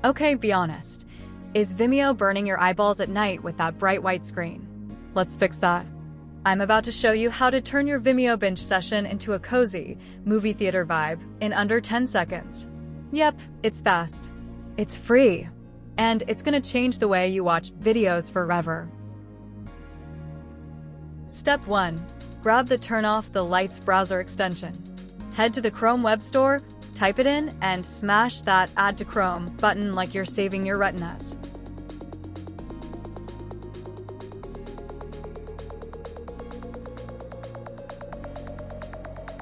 Okay, be honest. Is Vimeo burning your eyeballs at night with that bright white screen? Let's fix that. I'm about to show you how to turn your Vimeo binge session into a cozy, movie theater vibe in under 10 seconds. Yep, it's fast. It's free. And it's gonna change the way you watch videos forever. Step 1. Grab the Turn Off the Lights browser extension. Head to the Chrome Web Store, type it in, and smash that Add to Chrome button like you're saving your retinas.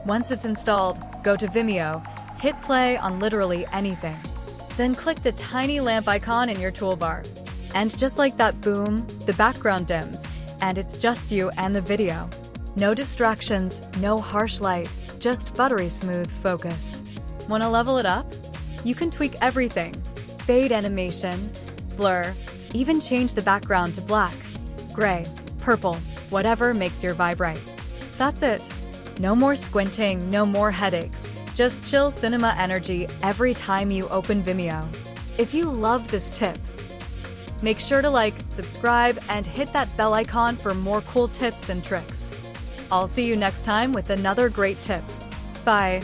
Once it's installed, go to Vimeo, hit play on literally anything. Then click the tiny lamp icon in your toolbar. And just like that, boom, the background dims, and it's just you and the video. No distractions, no harsh light, just buttery smooth focus. Wanna level it up? You can tweak everything. Fade animation, blur, even change the background to black, gray, purple, whatever makes your vibe right. That's it. No more squinting, no more headaches. Just chill cinema energy every time you open Vimeo. If you loved this tip, make sure to like, subscribe, and hit that bell icon for more cool tips and tricks. I'll see you next time with another great tip. Bye.